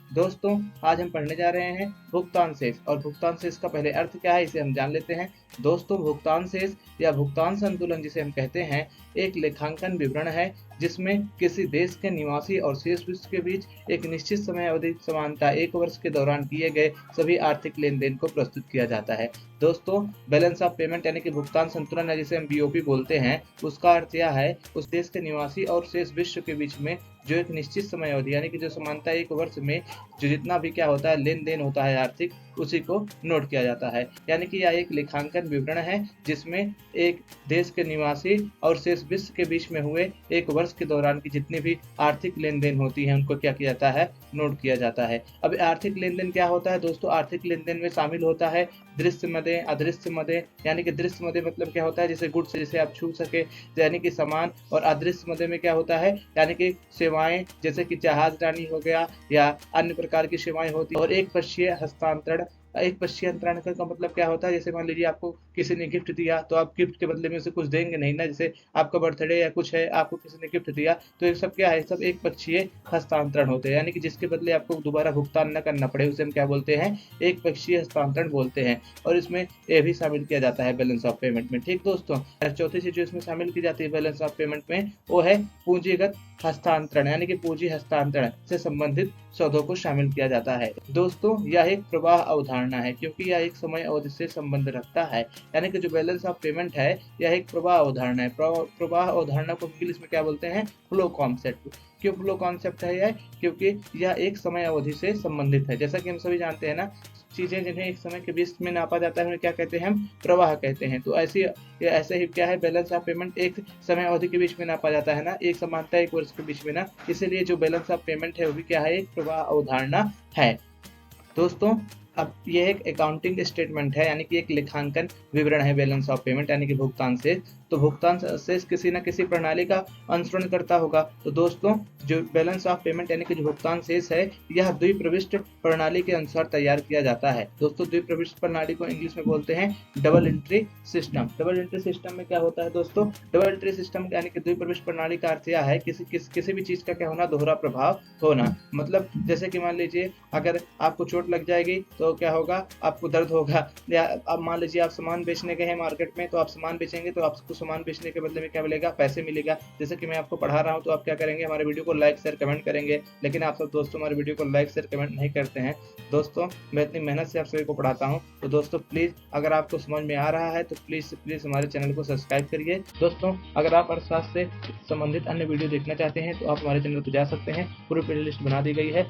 दोस्तों, आज हम पढ़ने जा रहे हैं भुगतान शेष। और भुगतान शेष का पहले अर्थ क्या है इसे हम जान लेते हैं। दोस्तों, भुगतान शेष या भुगतान संतुलन जिसे हम कहते हैं, एक लेखांकन विवरण है जिसमें किसी देश के निवासी और शेष विश्व के बीच एक निश्चित समय अवधि समानता 1 वर्ष के दौरान किए गए सभी आर्थिक लेन देन को प्रस्तुत किया जाता है। दोस्तों, बैलेंस ऑफ पेमेंट यानी कि भुगतान संतुलन है जिसे हम बीओपी बोलते हैं, उसका अर्थ यह है उस देश के निवासी और शेष विश्व के बीच में जो एक निश्चित समय अवधि यानी कि जो समानता 1 वर्ष में जो जितना भी क्या होता है लेन देन होता है आर्थिक, उसी को नोट किया जाता है। यानी कि यह एक लेखांकन विवरण है जिसमें एक देश के निवासी और शेष विश्व के बीच में हुए 1 वर्ष के दौरान की जितनी भी आर्थिक लेन देन होती है उनको क्या किया जाता है, नोट किया जाता है। अब आर्थिक लेन देन क्या होता है दोस्तों? आर्थिक लेन देन में शामिल होता है दृश्य मदे, अदृश्य मदे। यानी कि दृश्य मदे मतलब क्या होता है, जैसे गुड्स जिसे आप छू सके यानी कि सामान। और अदृश्य मदे में क्या होता है, यानी कि सेवाएं, जैसे कि जहाजरानी हो गया या अन्य प्रकार की सेवाएं होती है। और एक पक्षीय हस्तांतरण, एक पक्षीय अंतरण का मतलब क्या होता है, जैसे मान लीजिए आपको किसी ने गिफ्ट दिया तो आप गिफ्ट के बदले में उसे कुछ देंगे नहीं ना। जैसे आपका बर्थडे या कुछ है, आपको किसी ने गिफ्ट दिया, तो ये सब क्या है, सब एक पक्षीय हस्तांतरण होते हैं। यानी कि जिसके बदले आपको दोबारा भुगतान न करना पड़े उसे हम क्या बोलते हैं, एक पक्षीय हस्तांतरण बोलते हैं। और इसमें ये भी शामिल किया जाता है बैलेंस ऑफ पेमेंट में। ठीक दोस्तों, चौथी चीज जो इसमें शामिल की जाती है बैलेंस ऑफ पेमेंट में, वो है पूंजीगत हस्तांतरण। यानी कि पूंजी हस्तांतरण से संबंधित सौदों को शामिल किया जाता है। दोस्तों, यह एक प्रवाह अवधारणा है क्योंकि यह एक समय अवधि से संबंध रखता है। यानी कि जो बैलेंस ऑफ पेमेंट है, यह एक प्रवाह अवधारणा है। प्रवाह अवधारणा को इंग्लिश में क्या बोलते हैं, फ्लो कॉन्सेप्ट। क्यों फ्लो कॉन्सेप्ट है यह? क्योंकि यह एक समय अवधि से संबंधित है। जैसा कि हम सभी जानते हैं ना, चीजें जिन्हें एक समय के बीच में नापा जाता है उन्हें क्या कहते हैं, हम प्रवाह कहते हैं। तो ऐसे ही क्या है, बैलेंस ऑफ पेमेंट एक समय अवधि के बीच में नापा जाता है ना, एक समानता 1 वर्ष के बीच में ना, इसीलिए जो बैलेंस ऑफ पेमेंट है वो भी क्या है, एक प्रवाह अवधारणा है। दोस्तों, अब ये एक अकाउंटिंग स्टेटमेंट है, यानी कि एक लेखांकन विवरण है बैलेंस ऑफ पेमेंट यानी कि भुगतान शेष। तो भुगतान शेष किसी न किसी प्रणाली का अनुसरण करता होगा। तो दोस्तों, जो बैलेंस ऑफ पेमेंट यानी कि जो भुगतान शेष है, यह द्विप्रविष्ट प्रणाली के अनुसार तैयार किया जाता है। दोस्तों, द्विप्रविष्ट प्रणाली को इंग्लिश में बोलते हैं double entry system. Double entry system में क्या होता है दोस्तों, डबल एंट्री सिस्टम यानी कि द्विप्रविष्ट प्रणाली का अर्थ यह है किसी भी चीज का क्या होना, दोहरा प्रभाव होना। मतलब जैसे कि मान लीजिए अगर आपको चोट लग जाएगी तो क्या होगा, आपको दर्द होगा। या अब मान लीजिए आप सामान बेचने गए हैं मार्केट में, तो आप सामान बेचेंगे तो आपको सामान बेचने के बदले में क्या मिलेगा, पैसे मिलेगा। जैसे कि मैं आपको पढ़ा रहा हूँ तो आप क्या करेंगे, हमारे वीडियो को लाइक शेयर कमेंट करेंगे। लेकिन आप सब दोस्तों हमारे वीडियो को लाइक शेयर कमेंट नहीं करते हैं। दोस्तों, मैं इतनी मेहनत से आप सभी को पढ़ाता हूँ, तो दोस्तों प्लीज अगर आपको समझ में आ रहा है तो प्लीज हमारे चैनल को सब्सक्राइब करिए। दोस्तों, अगर आप अर्थशास्त्र से संबंधित अन्य वीडियो देखना चाहते हैं तो आप हमारे चैनल पर जा सकते हैं, पूरी प्लेलिस्ट बना दी गई है।